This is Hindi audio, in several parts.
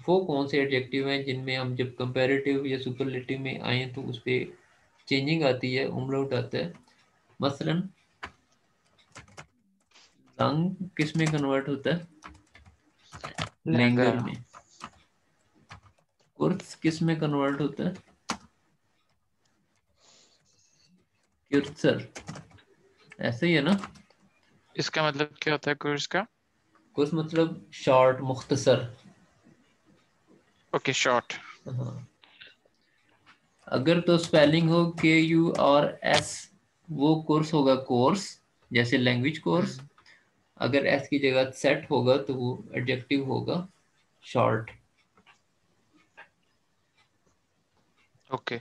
वो कौन से एडजेक्टिव हैं जिनमें हम जब कंपैरेटिव या सुपरलेटिव में आए तो उस पर चेंजिंग आती है, उमलाउट आता है। मसलन लंग किस में कन्वर्ट होता है? लहंगा। लेंगर में। कुर्स किस में कन्वर्ट होता है? क्यूर्सर। ऐसे ही है ना? इसका मतलब क्या होता है कोर्स का? कुर्स मतलब शॉर्ट, मुख्तसर। Okay, short. हाँ। अगर तो स्पेलिंग हो KURS, वो कोर्स होगा कोर्स, जैसे लैंग्वेज कोर्स। अगर एस की जगह सेट होगा तो वो एडजेक्टिव होगा शॉर्ट। ओके।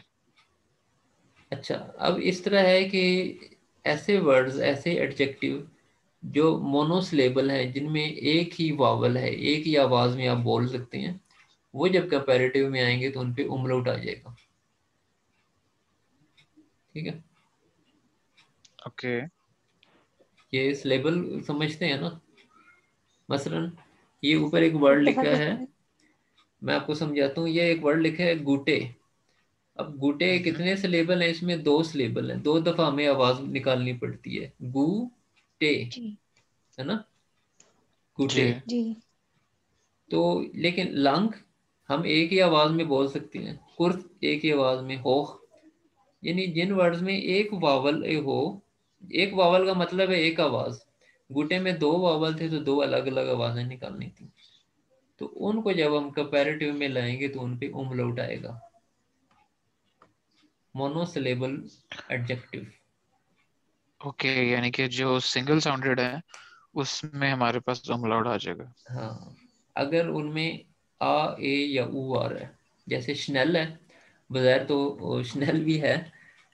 अच्छा, अब इस तरह है कि ऐसे वर्ड्स, ऐसे एडजेक्टिव जो मोनोसिलेबल हैं, जिनमें एक ही वावल है, एक ही आवाज में आप बोल सकते हैं, वो जब कंपैरेटिव में आएंगे तो उन पे उमलाउट आ जाएगा। ठीक है? ओके। ये सिलेबल समझते हैं ना? मसलन ये ऊपर एक वर्ड लिखा है, मैं आपको समझाता हूँ। ये एक वर्ड लिखा है गुटे। अब गुटे कितने सिलेबल हैं? इसमें 2 सिलेबल हैं, 2 दफा हमें आवाज निकालनी पड़ती है, गु टे, जी है ना? जी। गुटे। जी। तो लेकिन लंग हम एक ही आवाज में बोल सकते हैं, कुर्स एक ही आवाज में हो। यानी जिन वर्ड्स में एक वावल हो, एक वावल का मतलब है एक आवाज। गुटे में 2 वावल थे तो 2 अलग अलग आवाजें निकालनी थी। तो उनको जब हम कंपैरेटिव में लाएंगे तो उन पे उमलाउट आएगा, मोनोसिलेबल एडजेक्टिव। ओके, यानी कि जो सिंगल साउंडेड है उसमें हमारे पास अमलाउड आ जाएगा। हाँ, अगर उनमें आ ए या ऊ आ रहा है, जैसे स्नेल है, बगैर तो स्नेल भी है,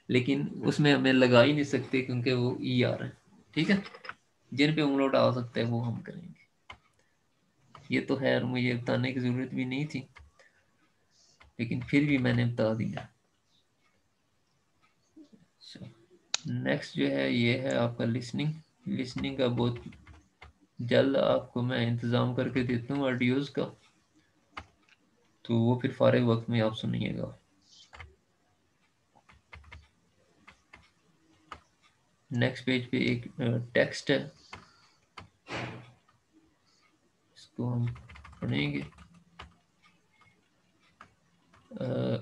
लेकिन उसमें हमें लगा ही नहीं सकते क्योंकि वो ई आ रहा है। ठीक है? जिन पे उंगलोट आ सकता है वो हम करेंगे। ये तो खैर मुझे बताने की जरूरत भी नहीं थी, लेकिन फिर भी मैंने बता दिया। नेक्स्ट जो है ये है आपका लिसनिंग। लिसनिंग का बहुत जल्द आपको मैं इंतज़ाम करके देता हूँ ऑडियोज़ का, तो वो फिर फारिग वक्त में आप सुनिएगा। नेक्स्ट पेज पे एक टेक्स्ट है, इसको हम पढ़ेंगे।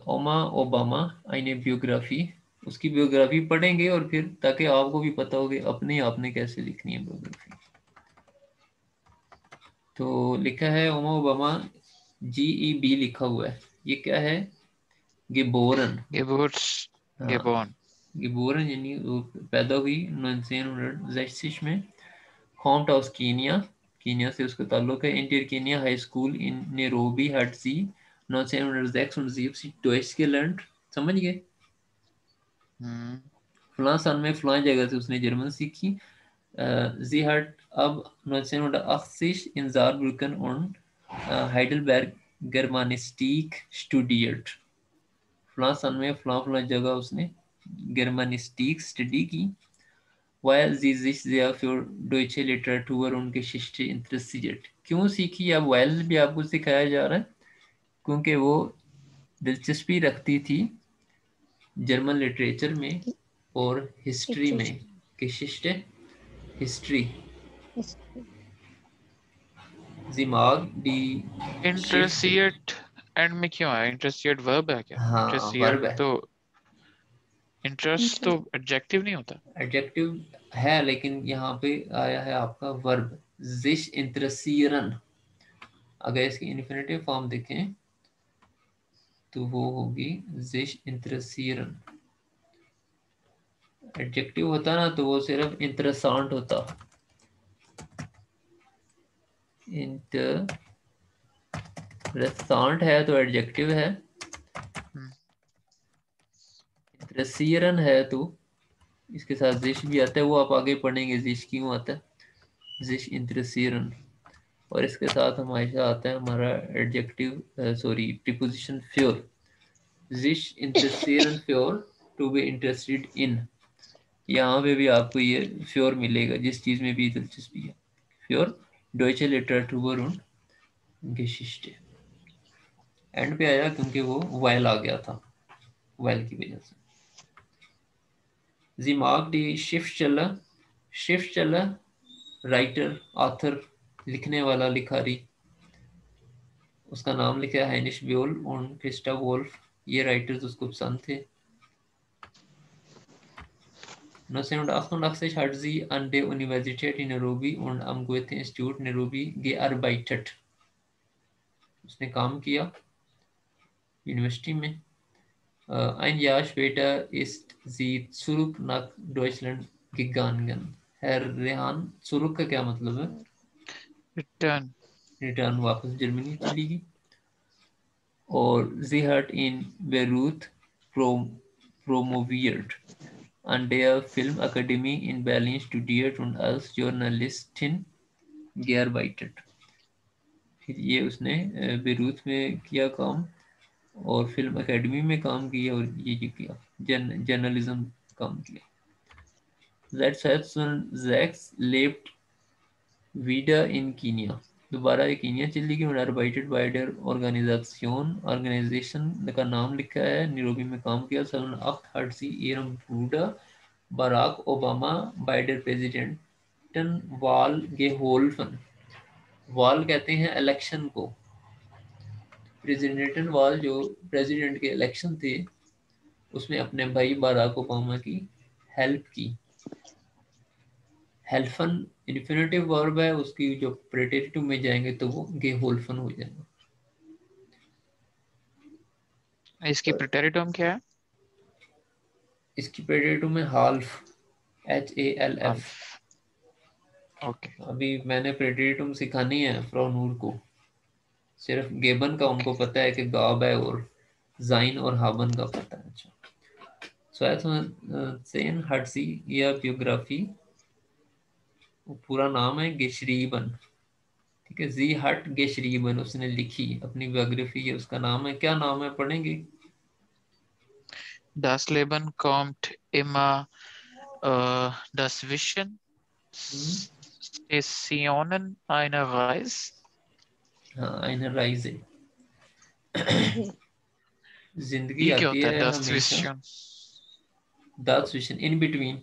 ओमा ओबामा आइने बियोग्राफी, उसकी बियोग्राफी पढ़ेंगे और फिर ताकि आपको भी पता हो कि अपने आपने कैसे लिखनी है बियोग्राफी। तो लिखा है ओमा ओबामा, GEB लिखा हुआ है, ये क्या है? गिबोरन। गिबोर्स। हाँ, गिबोन। गिबोरन यानी वो पैदा हुई 1966 में, होम टाउन कीनिया, कीनिया से उसका ताल्लुक है। इंटर कीनिया हाई स्कूल इन Nairobi hat sie 1976 Deutsch gelernt। समझ गए? हम्म। फलां सन में फलां जगह से उसने जर्मन सीखी। sie hat ab 1980 in Saarbrücken und Heidelberg Germanistik studiert। फलां सन में फलां फलां जगह उसने germanistik स्टडी की। Weil sie sich sehr für deutsche Literatur und Geschichte interessiert। क्यों सीखी? अब while भी आपको सिखाया जा रहा है, क्योंकि वो दिलचस्पी रखती थी जर्मन लिटरेचर में और हिस्ट्री में। लिटरेचर। Geschichte, हिस्ट्री, दिमाग दी शिफ्ट। इंटरेस्टिएट एंड में क्यों आया? इंटरेस्टिएट वर्ब है क्या? हाँ, इंटरेस्टिएट वर्ब है। तो, इंटरेस्ट तो इंटरेस्ट। एडजेक्टिव नहीं होता? एडजेक्टिव है, लेकिन यहाँ पे आया है आपका वर्ब, sich interessieren। अगर इसकी इन्फिनेटिव फॉर्म देखें तो वो होगी sich interessieren। एडजेक्टिव होता ना तो वो सिर्फ इंटरेसांट होता। इंटरेसांट है तो एडजेक्टिव है, हम्म। इंटरेसियरन है तो इसके साथ जिश भी आता है, वो आप आगे पढ़ेंगे जिश क्यों आता है, जिश इंटरेसियरन। और इसके साथ हमारे आता है हमारा एडजेक्टिव, सॉरी प्रीपोजिशन फ्योर, जिश इंटरेसियरन फ्योर, टू बी इंटरेस्टेड इन। यहाँ पे भी आपको ये फ्योर मिलेगा जिस चीज में भी दिलचस्पी है। फ्योर डॉइचे लिटरेचर und Geschichte। एंड पे आया क्योंकि वो वाइल आ गया था, वाइल की वजह से। जी मार्क डी शिफ्टचलर राइटर, ऑथर, लिखने वाला, लिखारी, उसका नाम लिखा है हाइनिश ब्योल और क्रिस्टा वोल्फ। ये राइटर्स उसको पसंद थे। 1988 hat sie an der Universität in Nairobi und am Goethe-Institut Nairobi gearbeitet। उसने काम किया यूनिवर्सिटी में। Ein Jahr später ist sie zurück nach Deutschland gegangen। Herr Rehan, zurück का क्या मतलब है? रिटर्न। रिटर्न, वापस जर्मनी चली गई। और sie hat in Beirut promoviert, an der Filmakademie in Berlin studiert und als Journalistin gearbeitet। फिर ये उसने बेरूत में किया काम और फिल्म एकेडमी में काम किया और ये किया, जर्नलिज्म काम किया। Sechs lebt wieder in Kenia। दोबारा ये कीनिया चली गई और arbeitet bei der Organisation का नाम लिखा है, नैरोबी में काम किया। 2008 hat sie ihrem Bruder Barack Obama bei der Präsidentenwahl geholfen। वाल कहते हैं इलेक्शन को। प्रेसिडेंटल वाल जो प्रेसिडेंट के इलेक्शन थे उसमें अपने भाई बराक ओबामा की हेल्प की। हेल्फन इन्फिनेटिव वर्ब है, उसकी जो प्रेटेटिव में जाएंगे तो वो गेहोल्फन हो जाएगा। इसकी प्रेटेरिटम क्या है? इसकी प्रेटेटिव में हाल्फ, HALF। ओके अभी मैंने प्रेटेटिव सिखानी है फ्रॉ नूर को। सिर्फ गेबन का उनको पता है कि गाब है और जाइन और हाबन का पता है। अच्छा, सेन हटसी या बियोग्राफी, पूरा नाम है गेशरीबन। ठीक है, जी हट गेशरीबन उसने लिखी अपनी बायोग्राफी है, उसका नाम है, क्या नाम है पढ़ेंगे? Das Leben kommt immer dazwischen Stationen einer Reise। हाँ, eine Reise। जिंदगी ये क्या आती होता है है हमेशा। dazwischen? dazwischen, in between।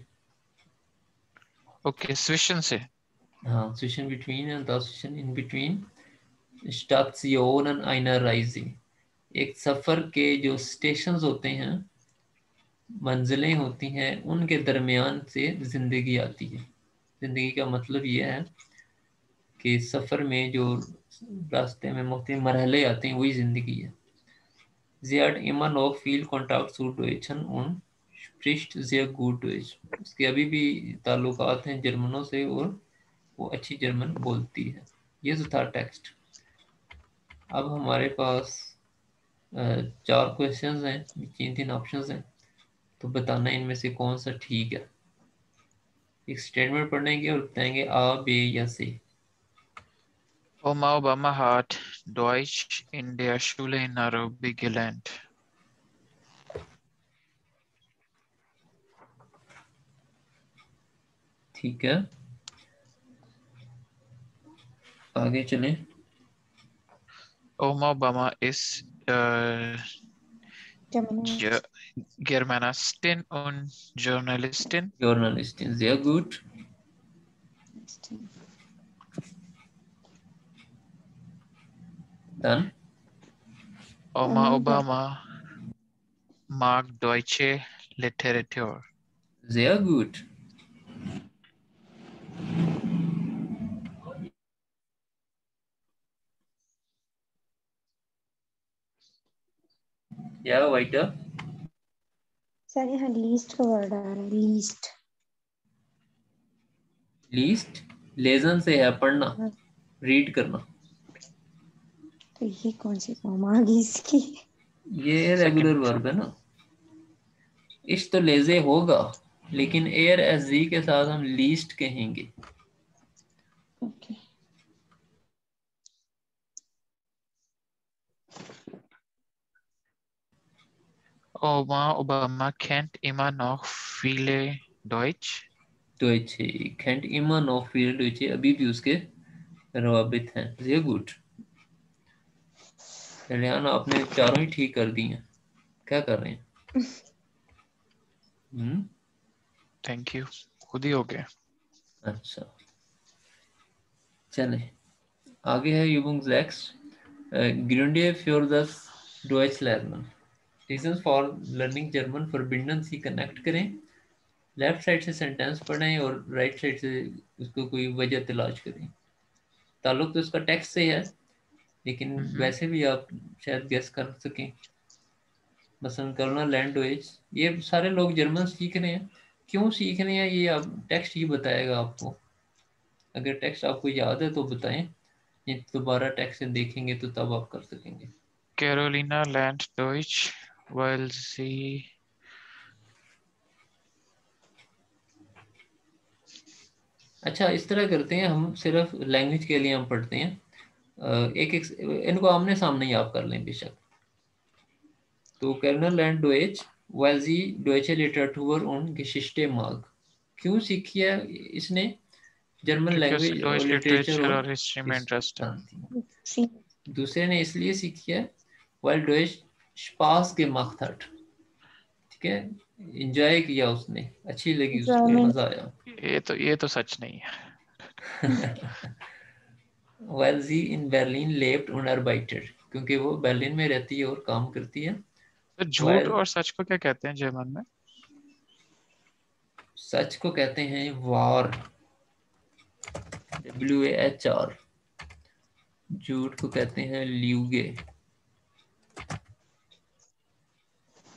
Okay, स्विशन से। हाँ, zwischen between and dazwischen, in between Stationen einer Reise। एक सफर के जो स्टेशंस होते हैं, मंजिलें होती हैं, उनके दरमियान से जिंदगी आती है। जिंदगी का मतलब ये है कि सफर में जो रास्ते में मुख्तलिफ मरहले आते हैं वही जिंदगी है। Sie hat immer noch viel Kontakt zu Deutschen und spricht sehr gut Deutsch। उसके अभी भी ताल्लुकात हैं जर्मनों से और वो अच्छी जर्मन बोलती है। ये तो था टेक्स्ट। अब हमारे पास 4 क्वेश्चंस हैं, 3 ऑप्शंस हैं, तो बताना इनमें से कौन सा ठीक है। एक स्टेटमेंट पढ़ेंगे और बताएंगे आ, बे या से। Oma Obama hat Deutsch in der Schule in Nairobi gelernt। ठीक है, आगे चलें। Oma Obama ist Germanistin und Journalistin। Journalist, sehr gut। Dann Oma Obama mag deutsche Literatur। sehr gut। या weiter। सर यहाँ लीस्ट का वर्ड आ रहा है, लीस्ट। लीस्ट लेजन से है पढ़ना, रीड करना। तो ये कौन सी फॉर्म आ गई इसकी? ये रेगुलर वर्ब है ना। इश तो लेजे होगा, लेकिन एयर एस जी के साथ हम लीस्ट कहेंगे। Okay. Oma Obama kennt immer noch viele Deutsch। Deutsche kennt immer noch viele Deutsche, अभी भी उसके रवाबित हैं। Sehr gut। रेहान आपने चारों ही ठीक कर दी हैं, क्या कर रहे हैं? थैंक यू, खुद ही हो गया। अच्छा चले आगे है Übung 6 Gründe für das Deutsch lernen। Reasons for learning German verbinden Sie connect करें, लेफ्ट साइड से सेंटेंस पढ़ें और राइट साइड से उसको कोई वजह तलाश करें। ताल्लुक तो उसका टेक्स्ट से है, लेकिन वैसे भी आप शायद गेस कर सकें। मसलन करना लैंग्वेज, ये सारे लोग जर्मन सीख रहे हैं, क्यों सीख रहे हैं ये आप टेक्स्ट ही बताएगा आपको। अगर टेक्स्ट आपको याद है तो बताएं, ये दोबारा टेक्स्ट देखेंगे तो तब आप कर सकेंगे। Carolina lernt Deutsch, weil sie अच्छा इस तरह करते हैं, हम सिर्फ लैंग्वेज के लिए हम पढ़ते हैं, एक एक इनको आमने सामने ही आप कर लें बेशक। तो कर्नल लैंड डोइच weil sie deutsche Literatur und Geschichte mag। क्यों सीखी है इसने जर्मन क्योंकि उसे लैंग्वेज और डॉइच लिटरेचर लिटरेचर और और हिस्ट्री में इंटरेस्ट है। हिस्ट्री। सी। दूसरे ने इसलिए सीखी है weil Deutsch Spaß gemacht hat। ठीक है, एंजॉय किया उसने, अच्छी लगी उसको, एंजॉयमेंट। मजा आया। ये तो सच नहीं है। weil sie in Berlin lebt und arbeitet, क्योंकि वो बर्लिन में रहती है और काम करती है। तो झूठ while और सच को क्या कहते हैं जर्मन में? सच को कहते हैं वार, WAHR। झूठ को कहते हैं ल्यूगे।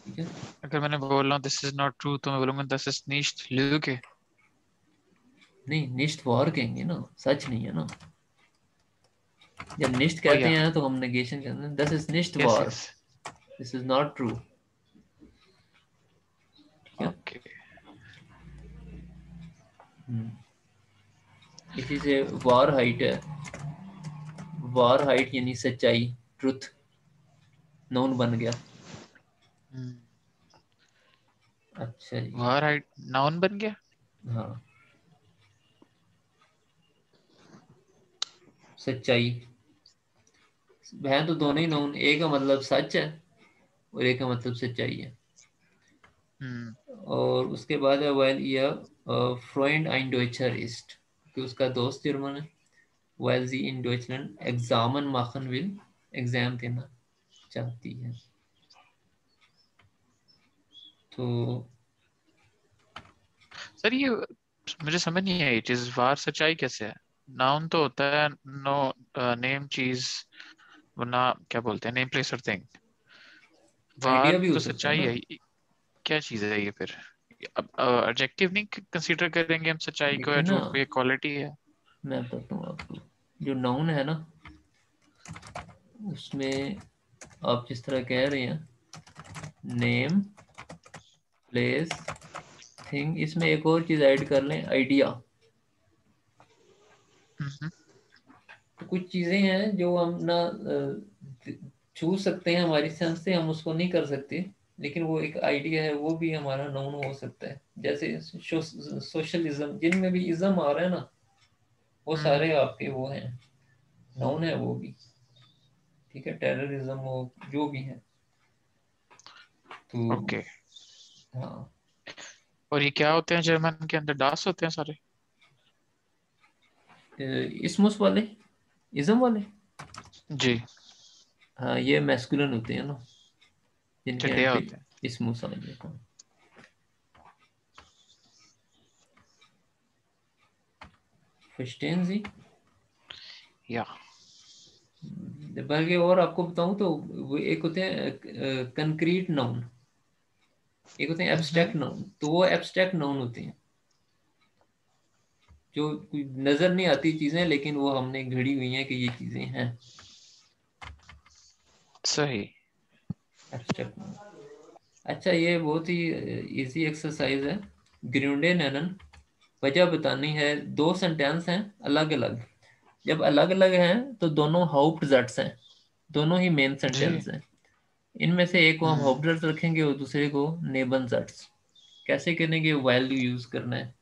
ठीक है, अगर मैंने बोल रहा हूँ दिस इज नॉट ट्रू तो मैं बोलूंगा दिस इज nicht lüge। नहीं निश्ट वार कहेंगे ना, सच नहीं है ना। जब निश्ट ओ कहते या, हैं तो हम नेगेशन करते हैं, दिस इज निश्ट यस वार, यस, दिस इज नॉट ट्रू। ठीक है, ओके। इसी से वार हाइट है, वार हाइट यानी सच्चाई, ट्रुथ, नाउन बन गया। अच्छा जी, वार हाइट नाउन बन गया। हाँ सच्चाई, है तो दोनों ही ओके। नाउन, एक का मतलब सच है और एक का मतलब सच्चाई है। हम्म और उसके बाद है वाइल यह फ्रेंड ein Deutscher ist, कि उसका दोस्त जर्मन है। weil sie in Deutschland एग्जामन machen will, exam देना चाहती है। तो सर ये मुझे समझ नहीं आई चीज, वार सच्चाई कैसे है? नाउन तो होता है नो, नेम चीज, वरना क्या बोलते हैं, नेम प्लेस और थिंग। आइडिया वार भी हो तो सकता है सच्चाई ना। है, क्या चीज है ये फिर? अब एडजेक्टिव नहीं कंसीडर करेंगे हम सच्चाई को देखिए या ना, झूठ को, ये क्वालिटी है। मैं बताता हूँ आपको, जो नाउन है ना उसमें आप जिस तरह कह रहे हैं नेम प्लेस थिंग, इसमें एक और चीज ऐड कर लें, आइडिया। हम्म तो कुछ चीजें हैं जो हम ना छू सकते हैं हमारी सेंस से, हम उसको नहीं कर सकते, लेकिन वो एक आइडिया है, वो भी हमारा नाउन हो सकता है। जैसे सोशलिज्म, जिनमें भी इज्म आ रहा है ना, वो हम्म, सारे आपके वो हैं, नाउन है वो भी। ठीक है, टेररिज्म हो, जो भी है। तो ओके। हाँ, और ये क्या होते हैं जर्मन के अंदर, डास होते हैं सारे? इसमुस वाले, इज्म वाले, जी, हाँ ये मैस्कुलिन होते हैं ना, जिनके एंड चड्डिया पे होते हैं। इसमुस आएंगे। हाँ verstehen Sie। या बल्कि और आपको बताऊं तो वो एक होते हैं कंक्रीट नाउन, एक होते हैं हम्म एब्स्ट्रैक्ट नाउन। तो वो एब्स्ट्रैक्ट नाउन होते हैं जो कोई नजर नहीं आती चीजें, लेकिन वो हमने घड़ी हुई हैं कि ये चीजें हैं, सही। Abstract noun. अच्छा ये बहुत ही इजी एक्सरसाइज है, ग्रीनडे नैनन। वजह बतानी है, दो सेंटेंस हैं अलग अलग, जब अलग अलग हैं तो दोनों हाउप्टजट्स हैं, दोनों ही मेन जी। सेंटेंस हैं। इनमें से एक को हम हम्म हाउप्टजट्स रखेंगे और दूसरे को नेबनजट्स। कैसे करेंगे, वैल्यू यूज करना है।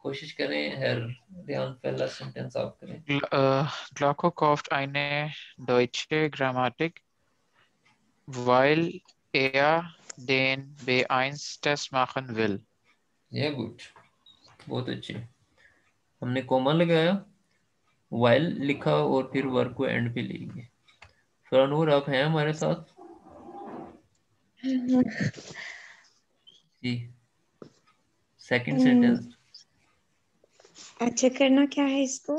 कोशिश करें हर ध्यान, पहला सेंटेंस आप करें। Glocke kauft eine deutsche Grammatik Weil den Beeinstest machen will. या गुड, बहुत अच्छे। हमने कॉमा लगाया, वाइल लिखा और फिर वर्ब को एंड पे ले गए। फरानूर आप हैं हमारे साथ जी? सेकंड सेंटेंस अच्छा, करना क्या है इसको?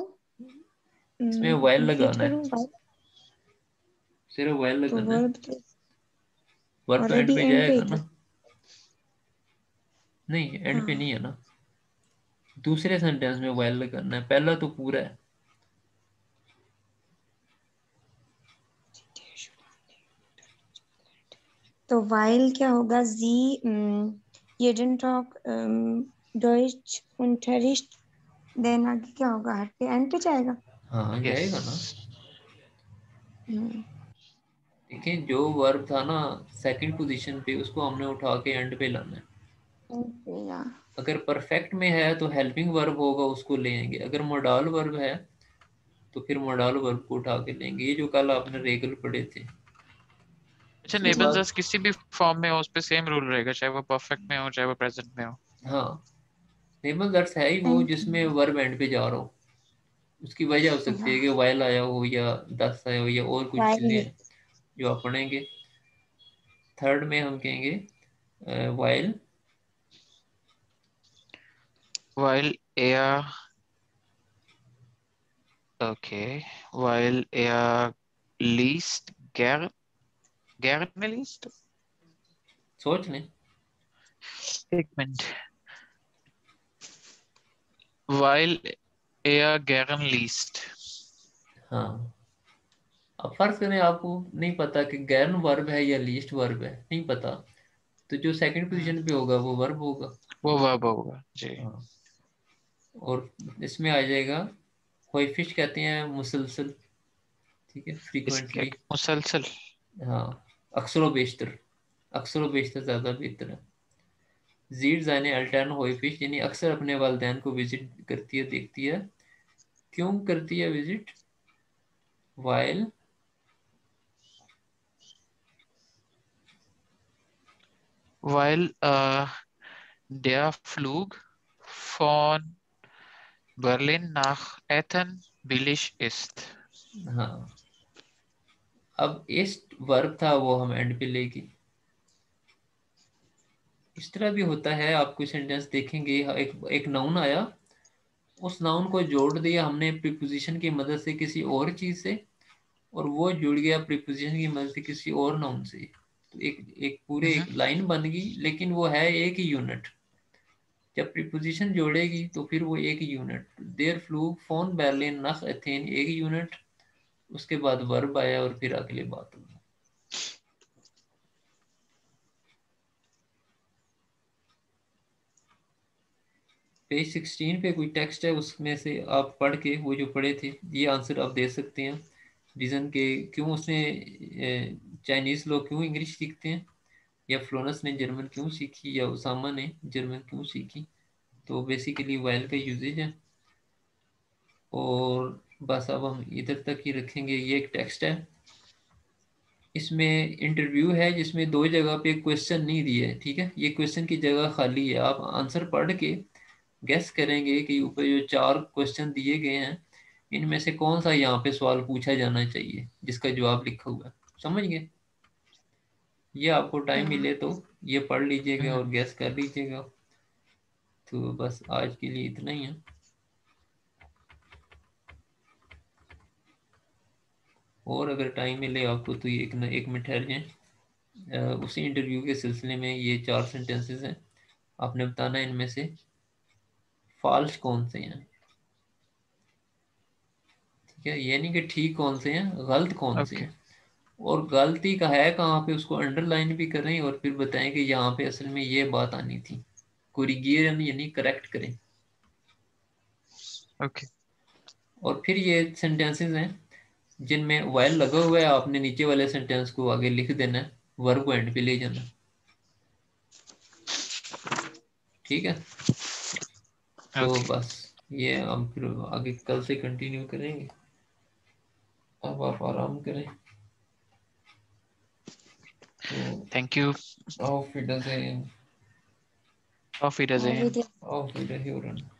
इसमें वाइल कंप्लीट लगाना है, करूँ वाइल? सिर्फ वाइल तो लगाना है। वर्ब तो वर्ब तो एंड ऑलरेडी पे एंड पे ही जाएगा था। ना? नहीं, एंड पे हाँ, नहीं है ना, दूसरे सेंटेंस में वाइल लगाना है, पहला तो पूरा है। तो वाइल क्या होगा? जी jeden Tag Deutsch Unterricht, देन आगे क्या होगा? हट पे एंड पे जाएगा। हाँ जाएगा ना। Yes. देखिए जो वर्ब था ना सेकंड पोजीशन पे, उसको हमने उठा के एंड पे लाना है। या अगर परफेक्ट में है तो हेल्पिंग वर्ब होगा, उसको ले आएंगे। अगर मोडाल वर्ब है तो फिर मोडाल वर्ब को उठा के लेंगे। ये जो कल आपने रेगल पढ़े थे। अच्छा, उसके नेबल बाद जस्ट किसी भी फॉर्म में हो उस पे सेम रूल रहेगा, चाहे वो परफेक्ट में हो चाहे वो प्रेजेंट में हो। हाँ, नेबल दैट्स है ही वो जिसमें वर्ब एंड पे जा रहा हो। उसकी वजह हो सकती है कि वाइल आया हो या दस आया हो या और कुछ चीजें वाइल हैं जो आप पढ़ेंगे। थर्ड में हम कहेंगे while While okay, while least gerne least, सोच लें। एक मिनट, while gern least, हाँ, अब फर्क करें, आपको नहीं पता कि गैर वर्ब है या लीस्ट वर्ब है, नहीं पता, तो जो सेकंड पोजीशन पे होगा वो वर्ब होगा। वो verb होगा जी। हाँ, और इसमें आ जाएगा होइफिश, कहते हैं मुसलसल, ठीक है, इसके फ्रीक्वेंटली। मुसलसल। हाँ, अक्सर बेशतर, अक्सर बेशतर ज़्यादा बेहतर है। जीर जाने अल्टर्न होइफिश, यानी अक्सर अपने वालदैन को विजिट करती है, देखती है। क्यों करती है visit? While While der Flug von Berlin nach Essen billig ist। हाँ, अब इस वर्ब था वो हम एंड पे लेके। इस तरह भी होता है, आपको सेंटेंस देखेंगे, एक नाउन आया, उस नाउन को जोड़ दिया हमने प्रीपोजिशन की मदद से किसी और चीज से, और वो जुड़ गया प्रीपोजिशन की मदद से किसी और नाउन से। तो एक एक पूरे एक लाइन बन गई, लेकिन वो है एक ही यूनिट। जब प्रीपोजिशन जोड़ेगी तो फिर वो एक यूनिट। देयर फ्लू फोन बर्लिन नख एथेन, एक यूनिट। उसके बाद वर्ब आया और फिर अगली बात होगी। पेज 16 पे कोई टेक्स्ट है, उसमें से आप पढ़ के वो जो पढ़े थे ये आंसर आप दे सकते हैं। रीज़न के क्यों उसने चाइनीज़ लोग क्यों इंग्लिश सीखते हैं, या फ्लोरेंस ने जर्मन क्यों सीखी, या उसामा ने जर्मन क्यों सीखी। तो बेसिकली वाइल का यूजेज है। और बस अब हम इधर तक ही रखेंगे। ये एक टेक्स्ट है, इसमें इंटरव्यू है जिसमें दो जगह पे क्वेश्चन नहीं दिए है, ठीक है। ये क्वेश्चन की जगह खाली है, आप आंसर पढ़ के गेस करेंगे कि ऊपर जो चार क्वेश्चन दिए गए हैं इनमें से कौन सा यहाँ पे सवाल पूछा जाना चाहिए जिसका जवाब लिखा हुआ है। समझ गए? ये आपको टाइम मिले तो ये पढ़ लीजिएगा और गेस कर लीजिएगा। तो बस आज के लिए इतना ही है। और अगर टाइम मिले आपको तो ये एक मिनट ठहर जाएं। उसी इंटरव्यू के सिलसिले में ये चार सेंटेंसेस हैं, आपने बताना है इनमें से फॉल्स कौन से हैं, ठीक है। यानी कि ठीक कौन से हैं, गलत कौन से ओके हैं। और गलती का है कहाँ पे उसको अंडरलाइन भी करें और फिर बताएं कि यहाँ पे असल में ये बात आनी थी। कोरिगेशन यानी करेक्ट करें। ओके और फिर ये सेंटेंसेस हैं जिनमें वाइल लगा हुआ है, आपने नीचे वाले सेंटेंस को आगे लिख देना है, वर्ब को एंड पे ले जाना है, ठीक है। तो ओके। बस ये हम फिर आगे कल से कंटिन्यू करेंगे। अब आप आराम करें। Thank you. Auf Wiedersehen. Auf Wiedersehen. Auf Wiedersehen. Auf Wiederhören.